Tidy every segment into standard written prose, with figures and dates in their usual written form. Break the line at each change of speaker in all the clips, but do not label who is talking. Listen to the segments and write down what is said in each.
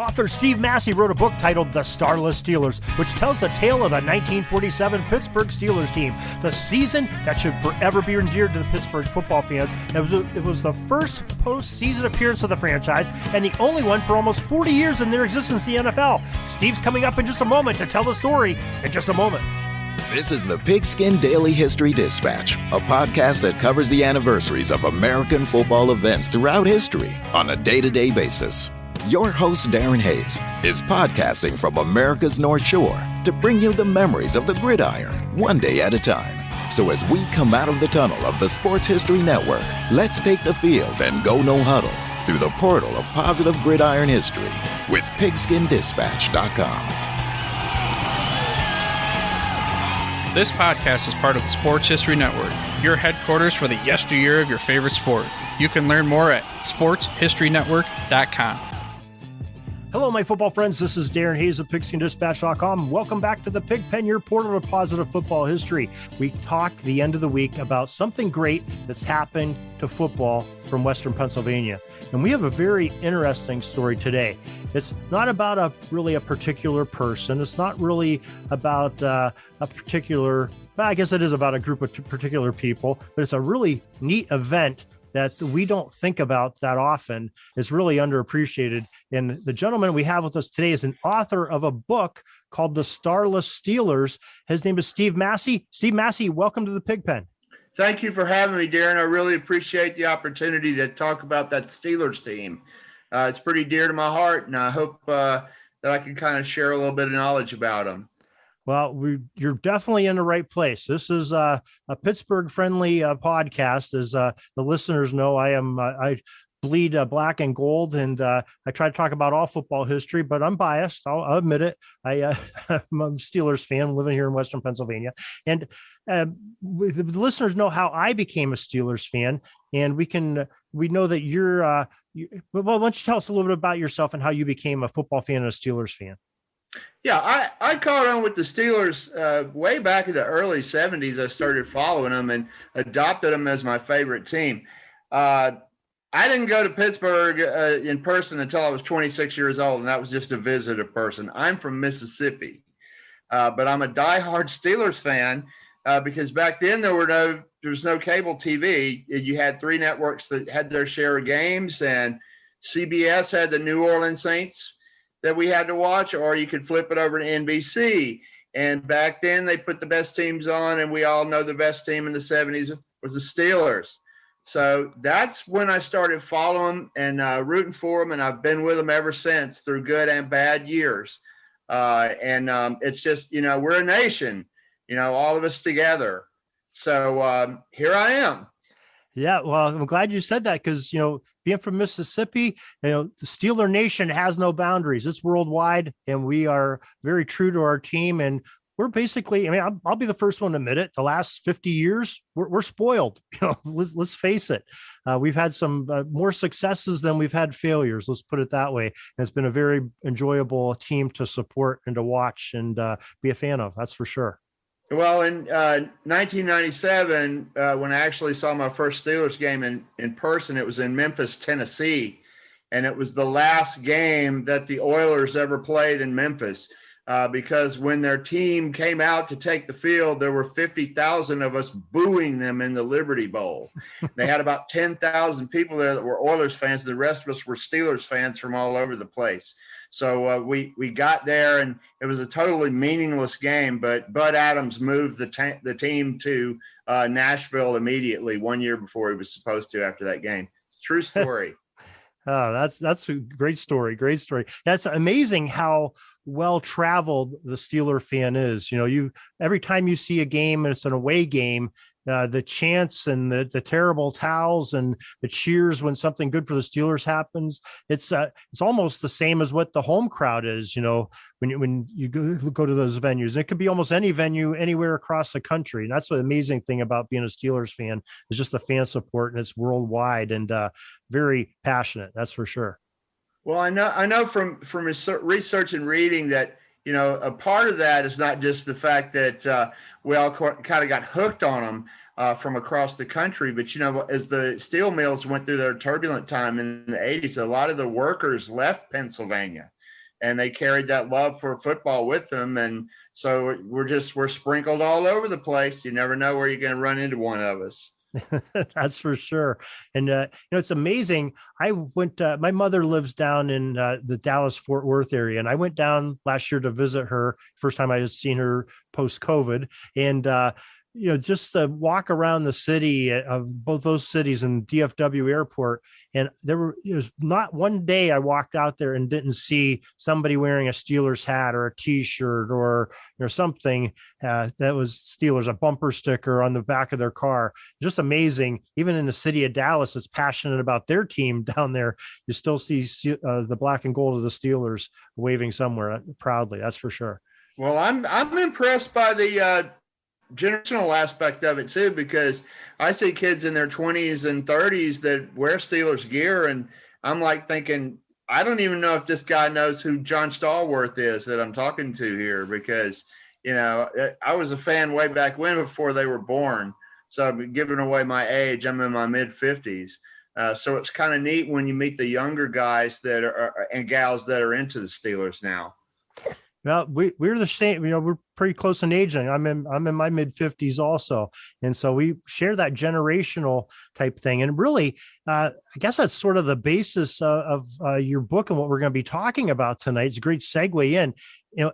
Author Steve Massey wrote a book titled The Starless Steelers, which tells the tale of the 1947 Pittsburgh Steelers team, the season that should forever be endeared to the Pittsburgh football fans. It was the first postseason appearance of the franchise and the only one for almost 40 years in their existence in the NFL. Steve's coming up in just a moment to tell the story in just a moment.
This is the Pigskin Daily History Dispatch, a podcast that covers the anniversaries of American football events throughout history on a day-to-day basis. Your host, Darren Hayes, is podcasting from America's North Shore to bring you the memories of the gridiron, one day at a time. So as we come out of the tunnel of the Sports History Network, let's take the field and go no huddle through the portal of positive gridiron history with PigskinDispatch.com.
This podcast is part of the Sports History Network, your headquarters for the yesteryear of your favorite sport. You can learn more at sportshistorynetwork.com.
Hello, my football friends. This is Darren Hayes of PigskinDispatch.com. Welcome back to the Pigpen, your portal of positive football history. We talk the end of the week about something great that's happened to football from Western Pennsylvania. And we have a very interesting story today. It's not about a particular person. It's not really about a particular, I guess it is about a group of particular people, but it's a really neat event that we don't think about that often. Is really underappreciated. And the gentleman we have with us today is an author of a book called The Starless Steelers. His name is Steve Massey. Steve Massey, welcome to the Pigpen.
Thank you for having me, Darren. I really appreciate the opportunity to talk about that Steelers team. It's pretty dear to my heart, and I hope that I can kind of share a little bit of knowledge about them.
Well, you're definitely in the right place. This is a Pittsburgh-friendly podcast. As the listeners know, I bleed black and gold, and I try to talk about all football history, but I'm biased. I'll admit it. I'm a Steelers fan living here in Western Pennsylvania. And the listeners know how I became a Steelers fan, and we know that you're well, why don't you tell us a little bit about yourself and how you became a football fan and a Steelers fan?
Yeah, I caught on with the Steelers way back in the early 70s. I started following them and adopted them as my favorite team. I didn't go to Pittsburgh in person until I was 26 years old, and that was just a visitor person. I'm from Mississippi, but I'm a diehard Steelers fan because back then there was no cable TV. You had three networks that had their share of games, and CBS had the New Orleans Saints that we had to watch, or you could flip it over to NBC. And back then they put the best teams on, and we all know the best team in the 70s was the Steelers. So that's when I started following and rooting for them, and I've been with them ever since through good and bad years. It's just, we're a nation, all of us together. So here I am.
Yeah, well, I'm glad you said that because, being from Mississippi, the Steeler Nation has no boundaries. It's worldwide, and we are very true to our team. And we're basically, I'll be the first one to admit it. The last 50 years, we're spoiled. Let's face it. We've had some more successes than we've had failures. Let's put it that way. And it's been a very enjoyable team to support and to watch and be a fan of. That's for sure.
Well, in 1997, when I actually saw my first Steelers game in person, it was in Memphis, Tennessee, and it was the last game that the Oilers ever played in Memphis because when their team came out to take the field, there were 50,000 of us booing them in the Liberty Bowl. They had about 10,000 people there that were Oilers fans. The rest of us were Steelers fans from all over the place. So we got there, and it was a totally meaningless game. But Bud Adams moved the team to Nashville immediately 1 year before he was supposed to after that game. True story.
Oh, that's a great story. Great story. That's amazing how well traveled the Steeler fan is. Every time you see a game and it's an away game, the chants and the terrible towels and the cheers when something good for the Steelers happens, it's almost the same as what the home crowd is. When you go to those venues, and it could be almost any venue anywhere across the country. And that's the amazing thing about being a Steelers fan is just the fan support, and it's worldwide and very passionate. That's for sure.
Well, I know from research and reading that a part of that is not just the fact that we all kind of got hooked on them from across the country, but as the steel mills went through their turbulent time in the 80s, a lot of the workers left Pennsylvania and they carried that love for football with them. And so we're sprinkled all over the place. You never know where you're going to run into one of us.
That's for sure. And, it's amazing. I went, my mother lives down in the Dallas Fort Worth area. And I went down last year to visit her. First time I had seen her post COVID. And, just to walk around the city of both those cities and DFW airport. And there was not one day I walked out there and didn't see somebody wearing a Steelers hat or a t-shirt or something that was Steelers, a bumper sticker on the back of their car. Just amazing. Even in the city of Dallas, that's passionate about their team down there, you still see the black and gold of the Steelers waving somewhere proudly. That's for sure.
Well, I'm impressed by the generational aspect of it too, because I see kids in their 20s and 30s that wear Steelers gear, and I'm like thinking, I don't even know if this guy knows who John Stallworth is that I'm talking to here, because I was a fan way back when, before they were born. So I'm giving away my age. I'm in my mid 50s. So it's kind of neat when you meet the younger guys that are and gals that are into the Steelers now.
Well, we're the same, we're pretty close in age. I'm in my mid 50s also. And so we share that generational type thing. And really, I guess that's sort of the basis of your book and what we're going to be talking about tonight. It's a great segue in.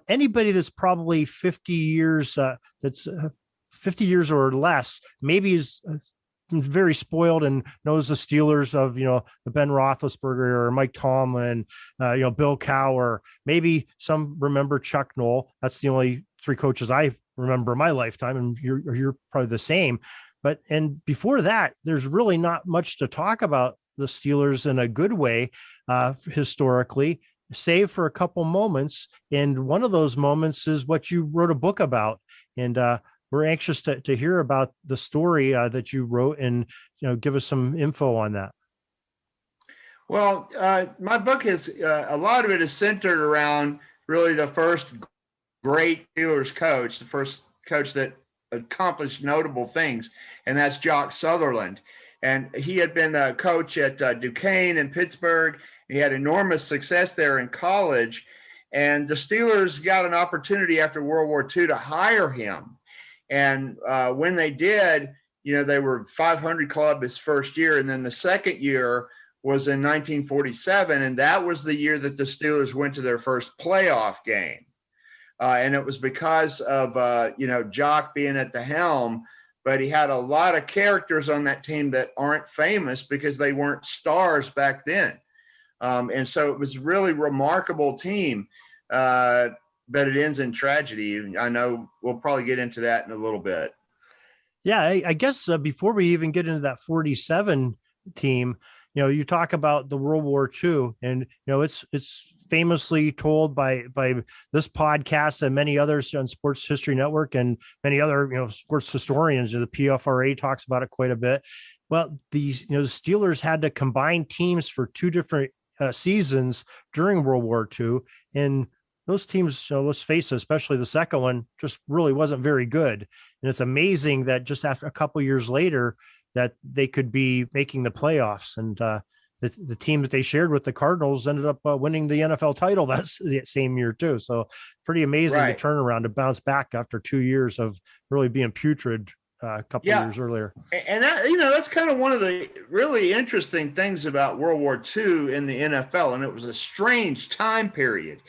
Anybody that's probably 50 years, 50 years or less, maybe is very spoiled and knows the Steelers of, the Ben Roethlisberger or Mike Tomlin, Bill Cowher. Maybe some remember Chuck Noll. That's the only three coaches I remember in my lifetime, and you're probably the same. And before that, there's really not much to talk about the Steelers in a good way historically, save for a couple moments. And one of those moments is what you wrote a book about. And we're anxious to hear about the story that you wrote, and give us some info on that.
Well, my book is a lot of it is centered around really the first great Steelers coach, the first coach that accomplished notable things, and that's Jock Sutherland. And he had been a coach at Duquesne in Pittsburgh. He had enormous success there in college, and the Steelers got an opportunity after World War II to hire him. And when they did, they were 500 club his first year. And then the second year was in 1947. And that was the year that the Steelers went to their first playoff game. And it was because of, Jock being at the helm. But he had a lot of characters on that team that aren't famous because they weren't stars back then. And so it was a really remarkable team. But it ends in tragedy. I know we'll probably get into that in a little bit.
Yeah, I guess before we even get into that 47 team, you talk about the World War II, and it's famously told by this podcast and many others on Sports History Network and many other sports historians. The PFRA talks about it quite a bit. Well, the Steelers had to combine teams for two different seasons during World War II, and those teams, let's face it, especially the second one, just really wasn't very good. And it's amazing that just after a couple of years later that they could be making the playoffs. And the team that they shared with, the Cardinals, ended up winning the NFL title that's the same year too. So pretty amazing the turnaround to bounce back after 2 years of really being putrid a couple of years earlier.
And that, that's kind of one of the really interesting things about World War II in the NFL. And it was a strange time period.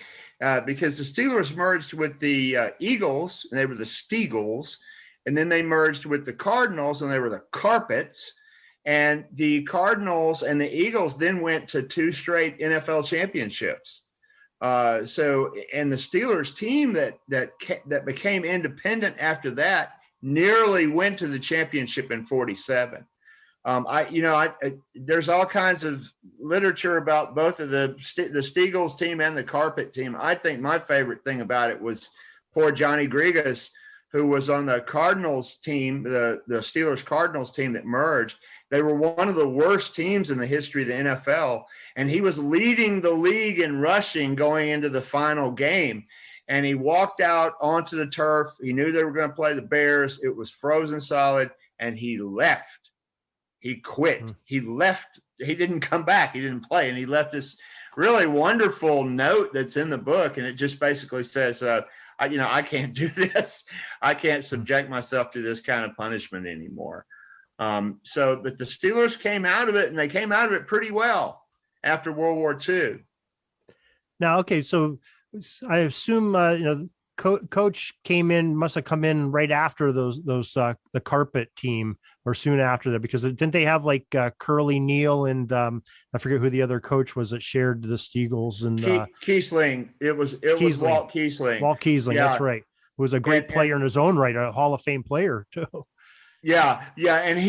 Because the Steelers merged with the Eagles, and they were the Steagles, and then they merged with the Cardinals, and they were the Carpets. And the Cardinals and the Eagles then went to 2 straight NFL championships. And the Steelers team that became independent after that nearly went to the championship in 47. There's all kinds of literature about both of the Steagles team and the Carpet team. I think my favorite thing about it was poor Johnny Grigas, who was on the Cardinals team, the Steelers Cardinals team that merged. They were one of the worst teams in the history of the NFL, and he was leading the league in rushing going into the final game. And he walked out onto the turf. He knew they were going to play the Bears. It was frozen solid, and he left. He quit. He left. He didn't come back. He didn't play, and he left this really wonderful note that's in the book, and it just basically says, I can't do this. I can't subject myself to this kind of punishment anymore. But the Steelers came out of it, and they came out of it pretty well after World War II.
Now, okay, so I assume Coach must have come in right after the carpet team, or soon after that, because didn't they have like Curly Neal and I forget who the other coach was that shared the Steagles and
Kiesling. It was Walt Kiesling.
Walt Kiesling, yeah. That's right. Who was a great player in his own right, a Hall of Fame player too. Yeah,
and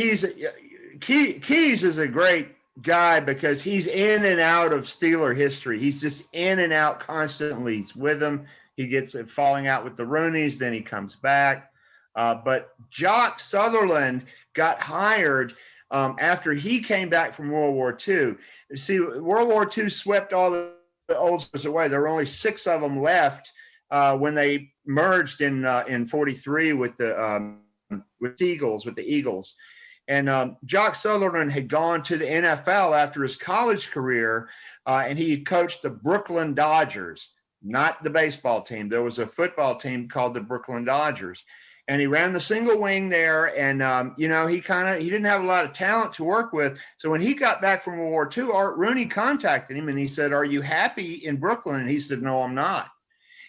Keys is a great guy because he's in and out of Steeler history. He's just in and out constantly. He's with them. He gets falling out with the Rooneys, then he comes back. But Jock Sutherland got hired after he came back from World War II. You see, World War II swept all the old Steelers away. There were only 6 of them left when they merged in 43 with the Eagles. And Jock Sutherland had gone to the NFL after his college career, and he coached the Brooklyn Dodgers. Not the baseball team. There was a football team called the Brooklyn Dodgers, and he ran the single wing there. And he didn't have a lot of talent to work with. So when he got back from World War II, Art Rooney contacted him and he said, "Are you happy in Brooklyn?" And he said, "No, I'm not."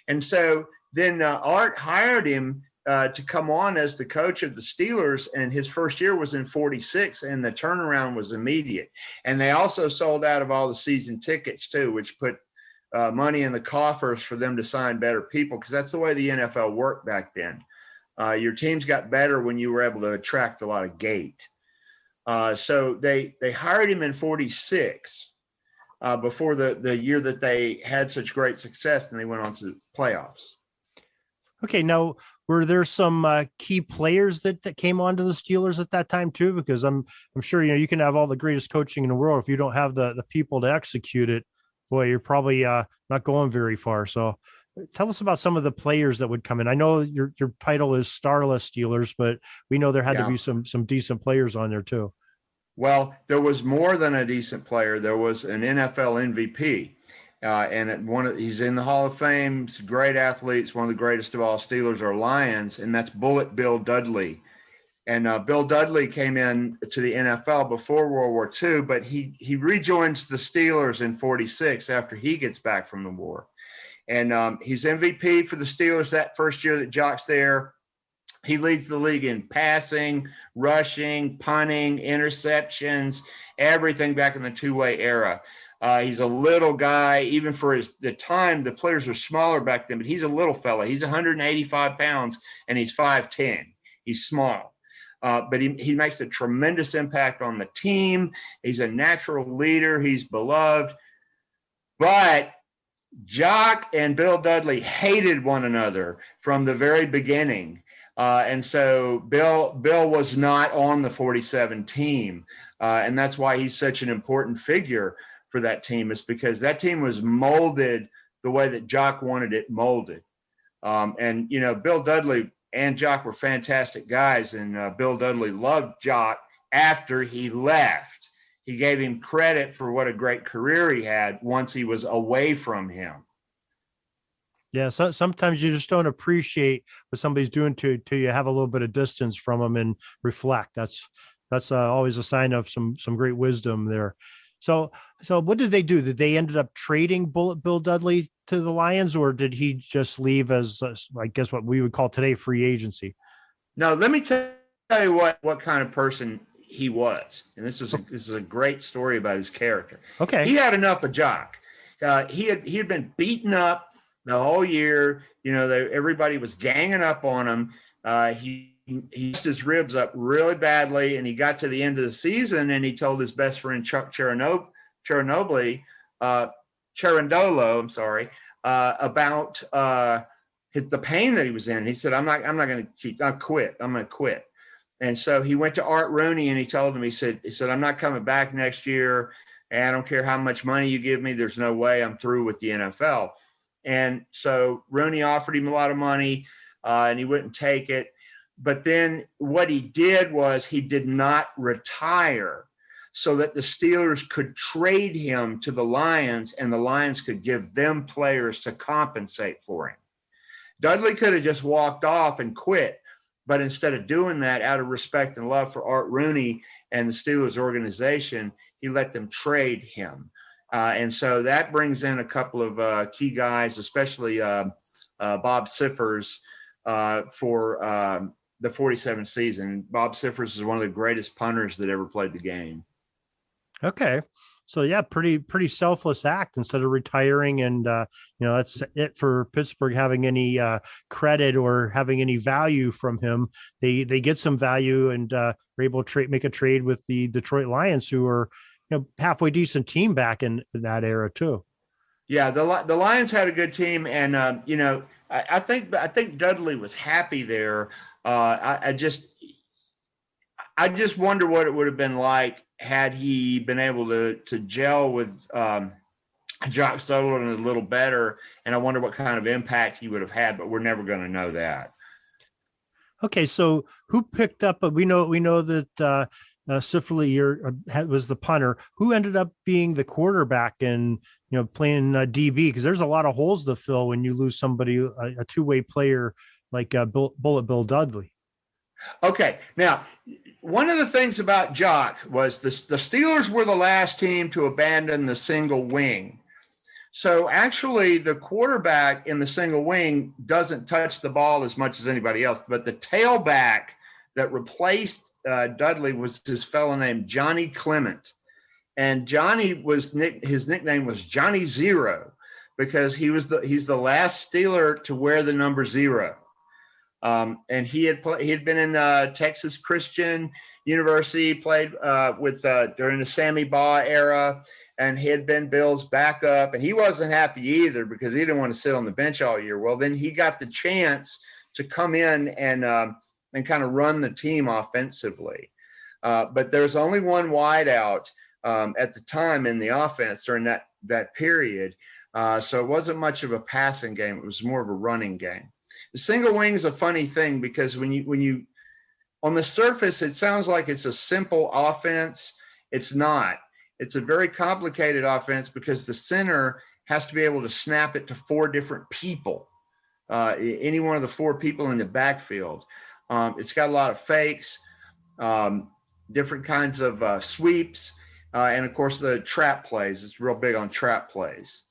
And so then Art hired him to come on as the coach of the Steelers, and his first year was in 46, and the turnaround was immediate. And they also sold out of all the season tickets too, which put money in the coffers for them to sign better people, because that's the way the NFL worked back then. Your teams got better when you were able to attract a lot of gate. So they hired him in 46 before the year that they had such great success, and they went on to the playoffs.
Okay, now were there some key players that came onto the Steelers at that time too? Because I'm sure you can have all the greatest coaching in the world, if you don't have the people to execute it, boy, you're probably not going very far. So tell us about some of the players that would come in. I know your title is Starless Steelers, but we know there had to be some decent players on there too.
Well, there was more than a decent player. There was an NFL MVP, and he's in the Hall of Fame. He's a great athlete. He's one of the greatest of all Steelers or Lions, and that's Bullet Bill Dudley. And Bill Dudley came in to the NFL before World War II, but he rejoins the Steelers in 46 after he gets back from the war. And he's MVP for the Steelers that first year that Jock's there. He leads the league in passing, rushing, punting, interceptions, everything back in the two-way era. He's a little guy, even for the time. The players were smaller back then, but he's a little fella. He's 185 pounds, and he's 5'10". He's small. But he makes a tremendous impact on the team. He's a natural leader. He's beloved. But Jock and Bill Dudley hated one another from the very beginning. And so Bill was not on the 47 team. And that's why he's such an important figure for that team, is because that team was molded the way that Jock wanted it molded. And Bill Dudley and Jock were fantastic guys, and Bill Dudley loved Jock after he left. He gave him credit for what a great career he had once he was away from him.
Yeah, so sometimes you just don't appreciate what somebody's doing till you have a little bit of distance from them and reflect. That's always a sign of some great wisdom there. So what did they do? Did they ended up trading Bullet Bill Dudley to the Lions, or did he just leave as, I guess, what we would call today free agency? No,
let me tell you what kind of person he was. And this is a great story about his character.
Okay.
He had enough of Jock. He had been beaten up the whole year. Everybody was ganging up on him. He messed his ribs up really badly, and he got to the end of the season, and he told his best friend Chuck Cherundolo, about the pain that he was in. He said, "I'm not going to quit. I'm going to quit." And so he went to Art Rooney, and he told him, he said, "I'm not coming back next year, and I don't care how much money you give me. There's no way. I'm through with the NFL." And so Rooney offered him a lot of money, and he wouldn't take it. But then what he did was he did not retire. so that the Steelers could trade him to the Lions and the Lions could give them players to compensate for him. Dudley could have just walked off and quit, but instead of doing that, out of respect and love for Art Rooney and the Steelers organization, he let them trade him. And so that brings in a couple of key guys, especially Bob Siffers for the 47 season. Bob Siffers is one of the greatest punters that ever played the game.
Okay. So yeah, pretty selfless act instead of retiring. And, that's it for Pittsburgh having any credit or having any value from him. They get some value and are able to make a trade with the Detroit Lions, who are, halfway decent team back in that era too.
Yeah. The Lions had a good team. And, I think Dudley was happy there. I just wonder what it would have been like had he been able to gel with Jock Sutherland a little better, and I wonder what kind of impact he would have had, but we're never going to know that. Okay,
so who picked up? We know that Sifferly was the punter. Who ended up being the quarterback and playing DB? Because there's a lot of holes to fill when you lose somebody, a two-way player like Bullet Bill Dudley.
Okay, now one of the things about Jock was the Steelers were the last team to abandon the single wing. So actually the quarterback in the single wing doesn't touch the ball as much as anybody else, but the tailback that replaced Dudley was this fellow named Johnny Clement. And Johnny his nickname was Johnny Zero because he's the last Steeler to wear the number 0. And he had been in Texas Christian University, played during the Sammy Baugh era, and he had been Bill's backup, and he wasn't happy either because he didn't want to sit on the bench all year. Well, then he got the chance to come in and kind of run the team offensively. But there's only one wideout at the time in the offense during that period, so it wasn't much of a passing game. It was more of a running game. The single wing is a funny thing because when you on the surface, it sounds like it's a simple offense. It's not. It's a very complicated offense because the center has to be able to snap it to 4 different people, any one of the 4 people in the backfield. It's got a lot of fakes, different kinds of sweeps, and of course the trap plays. It's real big on trap plays.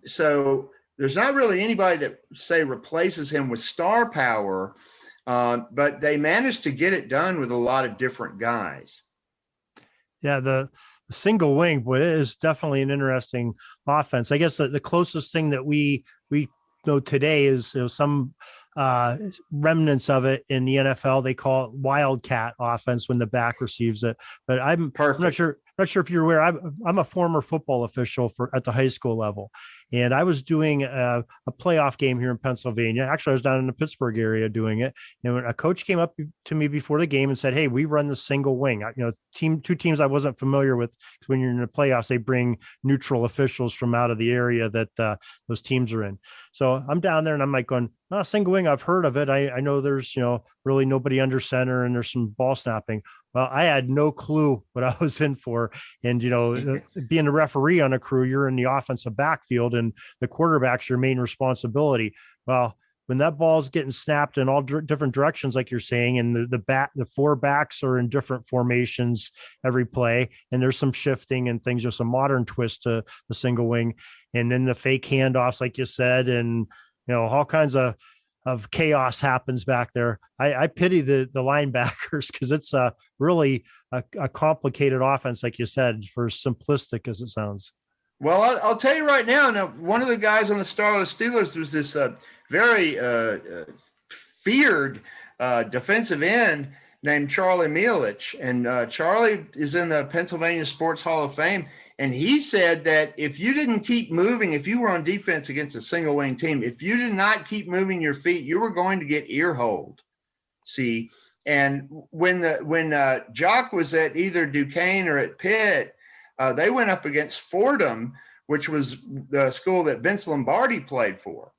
So there's not really anybody that, say, replaces him with star power, but they managed to get it done with a lot of different guys.
Yeah, the single wing, but it is definitely an interesting offense. I guess the closest thing that we know today is some remnants of it in the NFL. They call it wildcat offense when the back receives it. But I'm not sure if you're aware. I'm a former football official at the high school level, and I was doing a playoff game here in Pennsylvania. Actually, I was down in the Pittsburgh area doing it, and when a coach came up to me before the game and said, "Hey, we run the single wing." Two teams I wasn't familiar with, because when you're in the playoffs, they bring neutral officials from out of the area that those teams are in. So I'm down there, and I'm like going, single wing, I've heard of it. I know there's really nobody under center, and there's some ball snapping. Well, I had no clue what I was in for. And, being a referee on a crew, you're in the offensive backfield and the quarterback's your main responsibility. Well, when that ball's getting snapped in all different directions, like you're saying, and the 4 backs are in different formations every play, and there's some shifting and things, just a modern twist to the single wing. And then the fake handoffs, like you said, and, all kinds of chaos happens back there. I pity the linebackers because it's really a complicated offense, like you said, for as simplistic as it sounds.
Well, I'll tell you right now, one of the guys on the Starless Steelers was this very feared defensive end named Charlie Mielich. And Charlie is in the Pennsylvania Sports Hall of Fame. And he said that if you didn't keep moving, if you were on defense against a single wing team, if you did not keep moving your feet, you were going to get ear-holed. See, and when Jock was at either Duquesne or at Pitt, they went up against Fordham, which was the school that Vince Lombardi played for.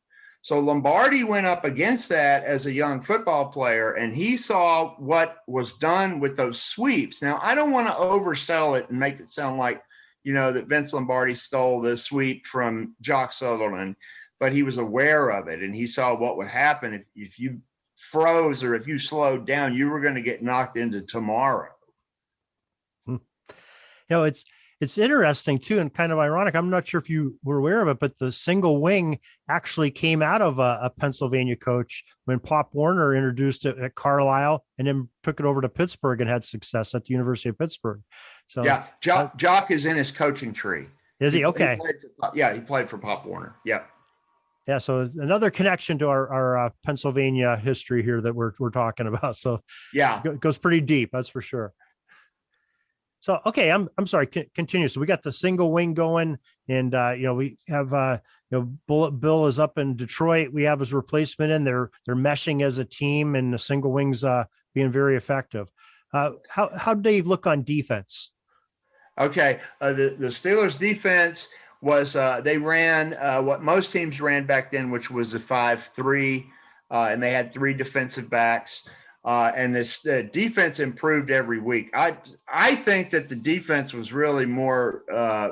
So Lombardi went up against that as a young football player, and he saw what was done with those sweeps. Now, I don't want to oversell it and make it sound like, that Vince Lombardi stole the sweep from Jock Sutherland, but he was aware of it, and he saw what would happen if you froze or if you slowed down, you were going to get knocked into tomorrow.
It's interesting too, and kind of ironic. I'm not sure if you were aware of it, but the single wing actually came out of a Pennsylvania coach when Pop Warner introduced it at Carlisle and then took it over to Pittsburgh and had success at the University of Pittsburgh. So
yeah, Jock is in his coaching tree.
Is he? Okay.
He played for Pop Warner. Yeah.
Yeah. So another connection to our Pennsylvania history here that we're talking about. So
yeah,
it goes pretty deep. That's for sure. So, okay, I'm sorry, continue. So we got the single wing going, and, we have, Bullet Bill is up in Detroit. We have his replacement in there. They're meshing as a team, and the single wings being very effective. How do they look on defense?
Okay. The Steelers defense was, they ran what most teams ran back then, which was a 5-3, and they had 3 defensive backs. And this defense improved every week. I think that the defense was really more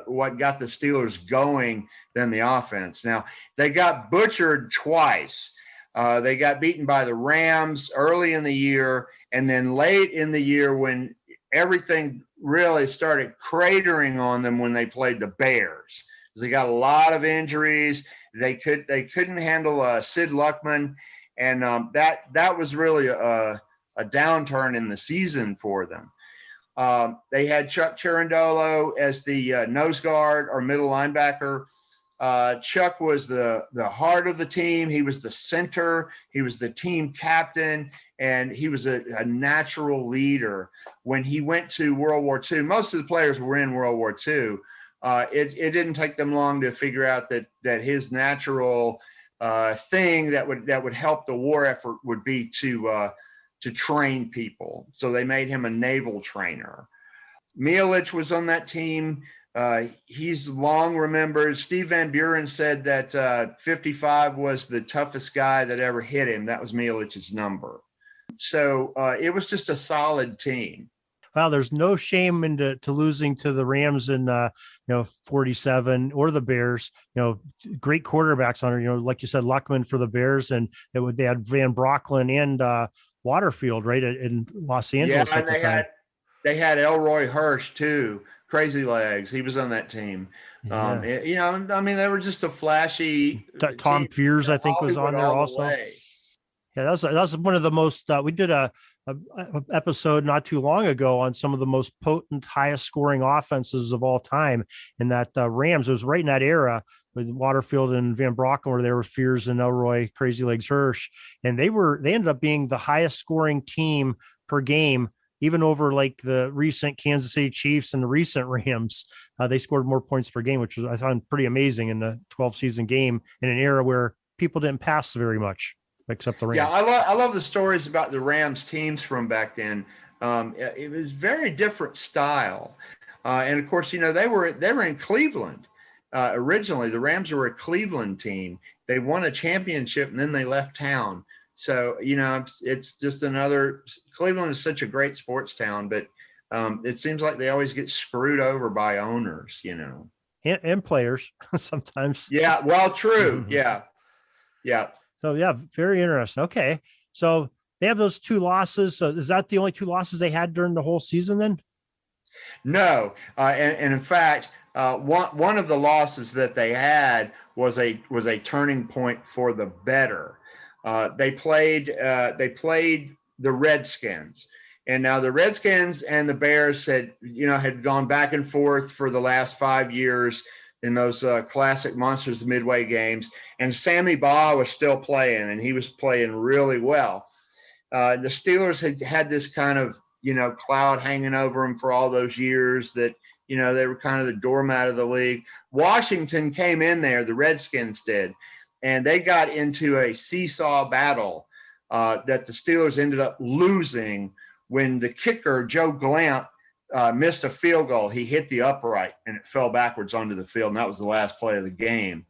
what got the Steelers going than the offense. Now, they got butchered twice. They got beaten by the Rams early in the year, and then late in the year when everything really started cratering on them when they played the Bears. They got a lot of injuries. They couldn't handle Sid Luckman. And that was really a downturn in the season for them. They had Chuck Cherundolo as the nose guard or middle linebacker. Chuck was the heart of the team. He was the center. He was the team captain, and he was a natural leader. When he went to World War II, most of the players were in World War II. It didn't take them long to figure out that his natural thing that would help the war effort would be to train people. So they made him a naval trainer. Mielich was on that team. He's long remembered. Steve Van Buren said that 55 was the toughest guy that ever hit him. That was Mielich's number. So it was just a solid team.
Well, there's no shame into losing to the Rams in 47 or the Bears. Great quarterbacks on it. Like you said, Luckman for the Bears, and they had Van Brocklin and Waterfield right in Los Angeles.
Yeah, and they had Elroy Hirsch too. Crazy Legs. He was on that team. Yeah. They were just a flashy.
Tom
team.
Fears, I think, was on there also. Yeah, that was one of the most. We did a episode not too long ago on some of the most potent, highest scoring offenses of all time. And that Rams, it was right in that era with Waterfield and Van Brocklin, where there were Fears and Elroy, Crazy Legs Hirsch, and they ended up being the highest scoring team per game, even over like the recent Kansas City Chiefs and the recent Rams. They scored more points per game, which was, I thought, pretty amazing in the 12-season game in an era where people didn't pass very much. Except the Rams.
Yeah, I love the stories about the Rams teams from back then. It was very different style, and of course, they were in Cleveland originally. The Rams were a Cleveland team. They won a championship and then they left town. So it's just another. Cleveland is such a great sports town, but it seems like they always get screwed over by owners.
And players sometimes.
Yeah, well, true. Mm-hmm. Yeah.
So, yeah, very interesting. Okay. So they have those 2 losses. So is that the only 2 losses they had during the whole season then?
No. And in fact, one of the losses that they had was a turning point for the better. They played the Redskins. And now the Redskins and the Bears had gone back and forth for the last 5 years in those classic Monsters of Midway games. And Sammy Baugh was still playing, and he was playing really well. The Steelers had this kind of, cloud hanging over them for all those years that, they were kind of the doormat of the league. Washington came in there, the Redskins did, and they got into a seesaw battle that the Steelers ended up losing when the kicker, Joe Glant, missed a field goal. He hit the upright and it fell backwards onto the field, and that was the last play of the game.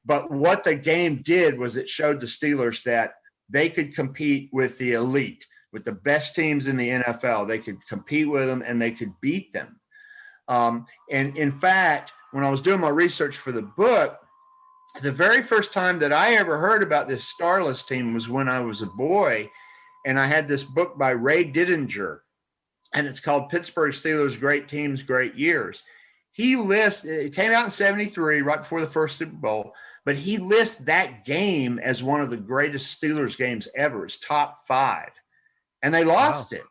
But what the game did was it showed the Steelers that they could compete with the elite, with the best teams in the NFL. They could compete with them and they could beat them. And in fact, when I was doing my research for the book, the very first time that I ever heard about this starless team was when I was a boy, and I had this book by Ray Didinger, and it's called Pittsburgh Steelers, Great Teams, Great Years. It came out in 73, right before the first Super Bowl, but he lists that game as one of the greatest Steelers games ever. It's top 5. And they lost it.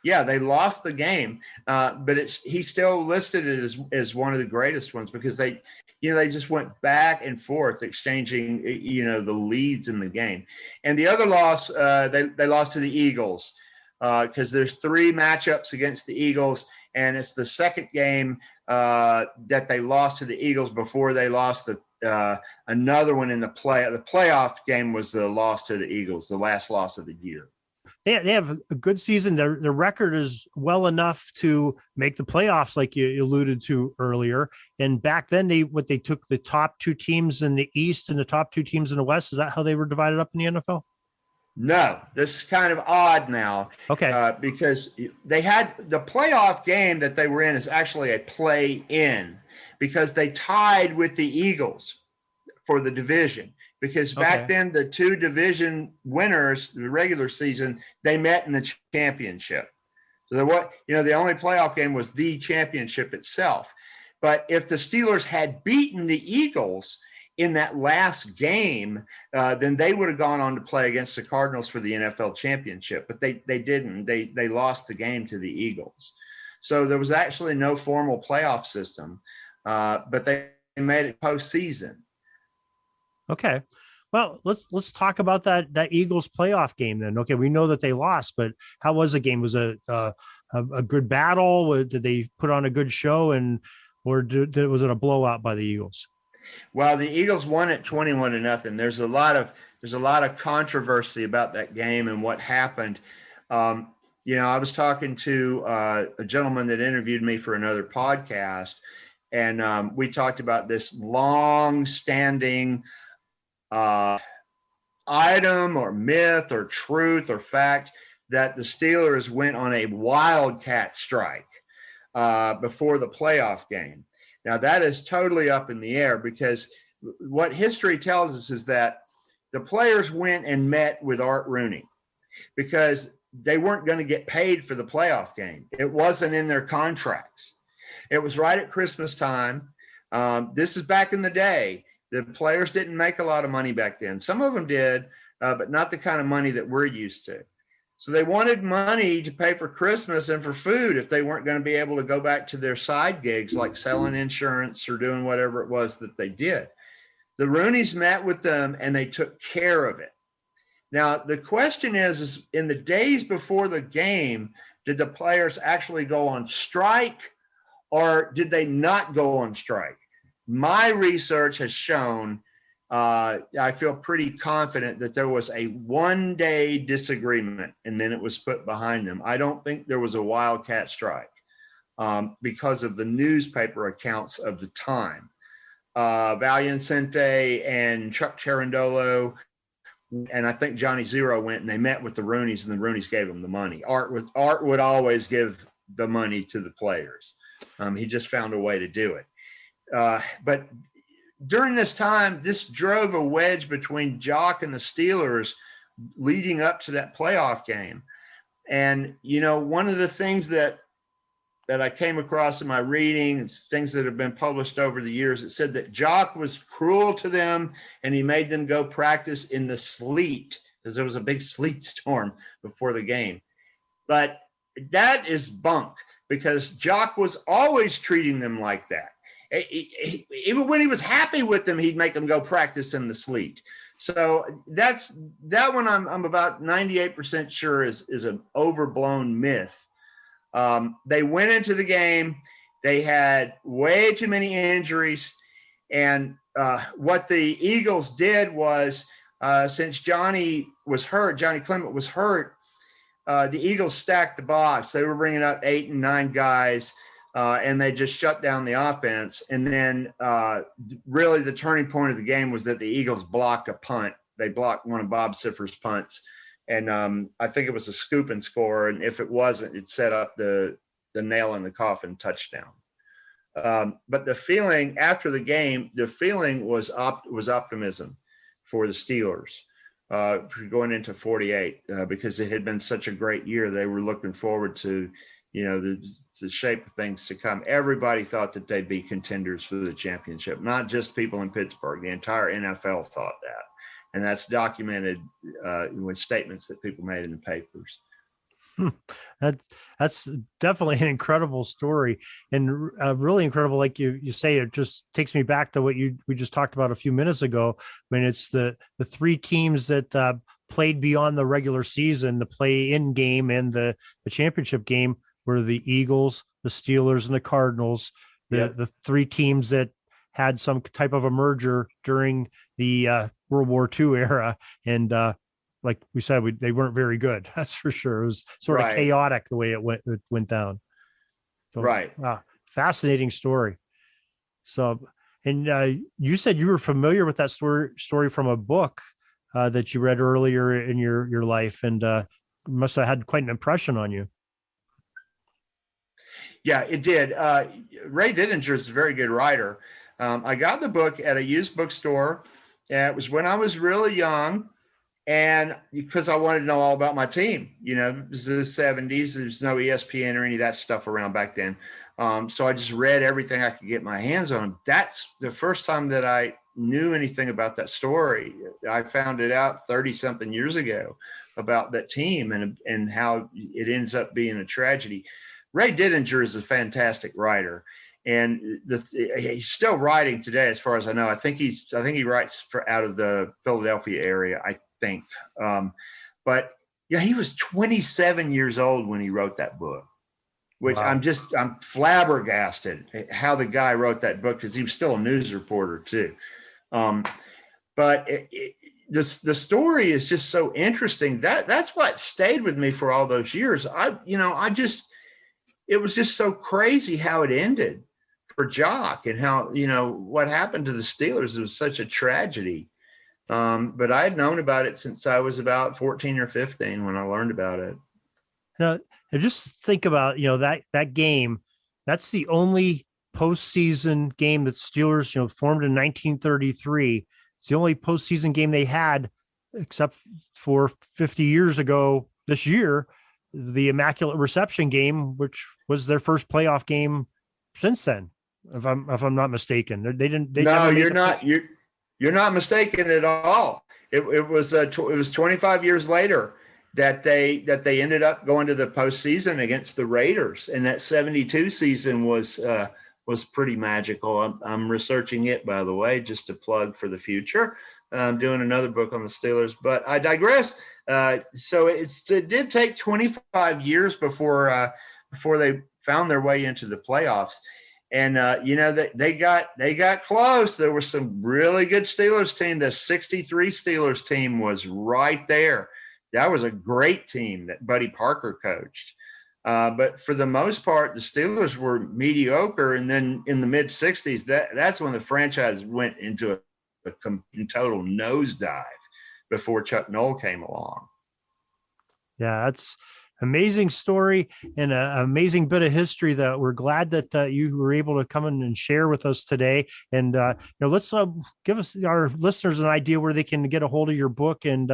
Yeah, they lost the game, but he still listed it as one of the greatest ones because they just went back and forth exchanging, the leads in the game. And the other loss, they lost to the Eagles because there's 3 matchups against the Eagles, and it's the second game that they lost to the Eagles before they lost another one in the playoff game was the loss to the Eagles, the last loss of the year.
They have a good season. Their record is well enough to make the playoffs, like you alluded to earlier. And back then, they took the top 2 teams in the East and the top 2 teams in the West. Is that how they were divided up in the NFL?
No, this is kind of odd now.
Okay.
Because they had the playoff game that they were in is actually a play-in because they tied with the Eagles for the division. Because back then, the 2 division winners, the regular season, they met in the championship. So the only playoff game was the championship itself. But if the Steelers had beaten the Eagles in that last game, then they would have gone on to play against the Cardinals for the NFL championship. But they didn't. They lost the game to the Eagles. So there was actually no formal playoff system, but they made it postseason.
Okay. Well, let's talk about that Eagles playoff game then. Okay, we know that they lost, but how was the game? Was it a good battle? Did they put on a good show, or was it a blowout by the Eagles?
Well, the Eagles won it 21-0. There's a lot of controversy about that game and what happened. I was talking to a gentleman that interviewed me for another podcast, and we talked about this long-standing item or myth or truth or fact that the Steelers went on a wildcat strike before the playoff game. Now, that is totally up in the air because what history tells us is that the players went and met with Art Rooney because they weren't going to get paid for the playoff game. It wasn't in their contracts. It was right at Christmas time. This is back in the day. The players didn't make a lot of money back then. Some of them did, but not the kind of money that we're used to. So they wanted money to pay for Christmas and for food if they weren't going to be able to go back to their side gigs like selling insurance or doing whatever it was that they did. The Rooneys met with them and they took care of it. Now, the question is in the days before the game, did the players actually go on strike or did they not go on strike? My research has shown, I feel pretty confident that there was a one-day disagreement and then it was put behind them. I don't think there was a wildcat strike because of the newspaper accounts of the time. Valiancente and Chuck Cherundolo and I think Johnny Zero went and they met with the Rooneys and the Rooneys gave them the money. Art would always give the money to the players. He just found a way to do it. But during this time, this drove a wedge between Jock and the Steelers leading up to that playoff game. And, one of the things that I came across in my reading, and things that have been published over the years, it said that Jock was cruel to them and he made them go practice in the sleet because there was a big sleet storm before the game. But that is bunk because Jock was always treating them like that. Even when he was happy with them, he'd make them go practice in the sleet. So that one I'm about 98% sure is an overblown myth. They went into the game. They had way too many injuries. And what the Eagles did was since Johnny Clement was hurt, the Eagles stacked the box. They were bringing up 8 and 9 guys. and they just shut down the offense. And then really the turning point of the game was that the Eagles blocked a punt. They blocked one of Bob Siffer's punts. And I think it was a scoop and score. And if it wasn't, it set up the nail in the coffin touchdown. But the feeling after the game, the feeling was optimism for the Steelers going into 48 because it had been such a great year. They were looking forward to, the shape of things to come. Everybody thought that they'd be contenders for the championship, not just people in Pittsburgh. The entire NFL thought that. And that's documented with statements that people made in the papers.
That's definitely an incredible story, and really incredible. Like you say, it just takes me back to what we just talked about a few minutes ago. I mean, it's the three teams that played beyond the regular season, the play-in game and the championship game, were the Eagles, the Steelers, and the Cardinals. The three teams that had some type of a merger during the World War II era, and like we said, they weren't very good. That's for sure. It was sort of chaotic the way it went down. So,
right.
Fascinating story. So, and you said you were familiar with that story from a book that you read earlier in your life, and must have had quite an impression on you.
Yeah, it did. Ray Didinger is a very good writer. I got the book at a used bookstore. It was when I was really young. And because I wanted to know all about my team, it was the 70s. There's no ESPN or any of that stuff around back then. So I just read everything I could get my hands on. That's the first time that I knew anything about that story. I found it out 30-something years ago about that team and how it ends up being a tragedy. Ray Didinger is a fantastic writer. And he's still writing today, as far as I know. I think he writes out of the Philadelphia area, I think. But yeah, he was 27 years old when he wrote that book, which wow. I'm flabbergasted at how the guy wrote that book, because he was still a news reporter too. But the story is just so interesting. That's what stayed with me for all those years. It was just so crazy how it ended for Jock, and how, what happened to the Steelers. It was such a tragedy. But I had known about it since I was about 14 or 15 when I learned about it.
Now, just think about, that game. That's the only postseason game that Steelers, formed in 1933. It's the only postseason game they had, except for 50 years ago this year, the Immaculate Reception game, which was their first playoff game since then, if I'm not mistaken. You're
not mistaken at all. It was 25 years later that they ended up going to the postseason against the Raiders, and that 72 season was pretty magical. I'm researching it, by the way, just to plug for the future. I'm doing another book on the Steelers, but I digress. So it did take 25 years before they found their way into the playoffs. And, they got close. There was some really good Steelers team. The 63 Steelers team was right there. That was a great team that Buddy Parker coached. But for the most part, the Steelers were mediocre. And then in the mid-'60s, that's when the franchise went into a total nosedive before Chuck Noll came along.
Yeah, that's amazing story and an amazing bit of history that we're glad that you were able to come in and share with us today. And let's give us, our listeners, an idea where they can get a hold of your book and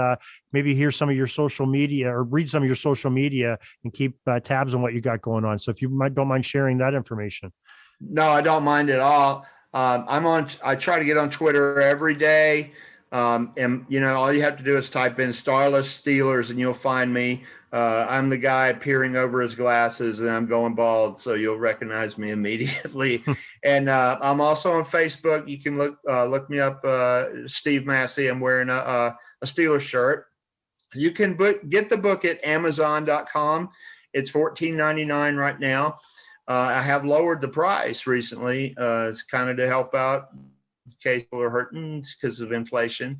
maybe hear some of your social media or read some of your social media and keep tabs on what you got going on. So if you don't mind sharing that information.
No, I don't mind at all. I try to get on Twitter every day. And all you have to do is type in Starless Steelers and you'll find me. I'm the guy peering over his glasses, and I'm going bald, so you'll recognize me immediately. And I'm also on Facebook. You can look me up, Steve Massey. I'm wearing a Steelers shirt. You can get the book at Amazon.com. It's $14.99 right now. I have lowered the price recently. It's kind of to help out in case people are hurting because of inflation.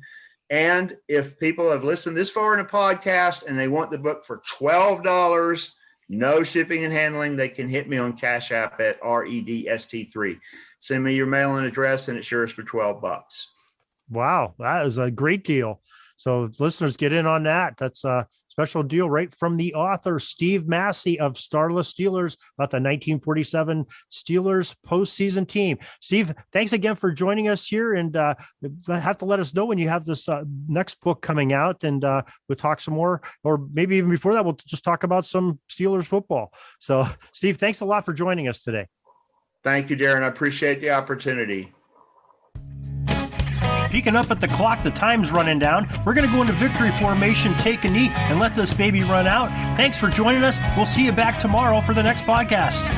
And if people have listened this far in a podcast and they want the book for $12, No shipping and handling. They can hit me on Cash App at REDST3. Send me your mailing address and it's yours for $12. Wow, that is a great deal. So listeners, get in on that. That's a special deal right from the author, Steve Massey of Starless Steelers, about the 1947 Steelers postseason team. Steve, thanks again for joining us here, and have to let us know when you have this next book coming out, and we'll talk some more, or maybe even before that, we'll just talk about some Steelers football. So, Steve, thanks a lot for joining us today. Thank you, Darren. I appreciate the opportunity.
Peeking up at the clock, the time's running down. We're going to go into victory formation, take a knee, and let this baby run out. Thanks for joining us. We'll see you back tomorrow for the next podcast.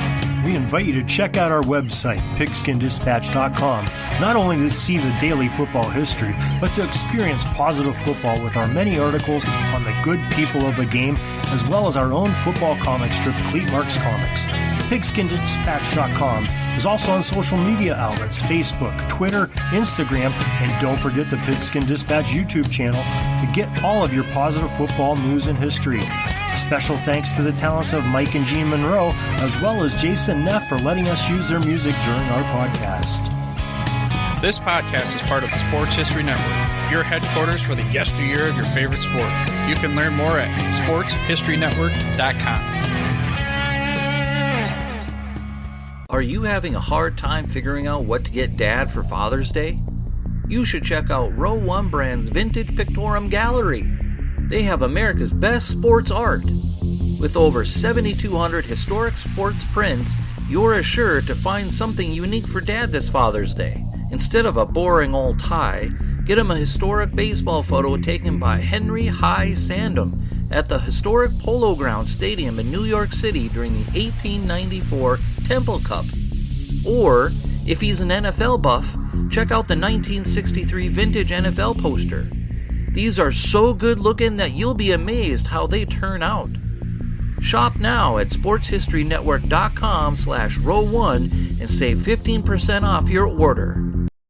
We invite you to check out our website, pigskindispatch.com, not only to see the daily football history, but to experience positive football with our many articles on the good people of the game, as well as our own football comic strip, Cleat Marks Comics. Pigskindispatch.com is also on social media outlets, Facebook, Twitter, Instagram, and don't forget the Pigskin Dispatch YouTube channel to get all of your positive football news and history. A special thanks to the talents of Mike and Jean Monroe, as well as Jason Neff for letting us use their music during our podcast.
This podcast is part of the Sports History Network, your headquarters for the yesteryear of your favorite sport. You can learn more at sportshistorynetwork.com.
Are you having a hard time figuring out what to get Dad for Father's Day? You should check out Row 1 Brand's Vintage Pictorum Gallery. They have America's best sports art. With over 7,200 historic sports prints, you're assured to find something unique for Dad this Father's Day. Instead of a boring old tie, get him a historic baseball photo taken by Henry High Sandom at the historic Polo Grounds Stadium in New York City during the 1894 Temple Cup. Or, if he's an NFL buff, check out the 1963 vintage NFL poster. These are so good looking that you'll be amazed how they turn out. Shop now at sportshistorynetwork.com/row1 and save 15% off your order.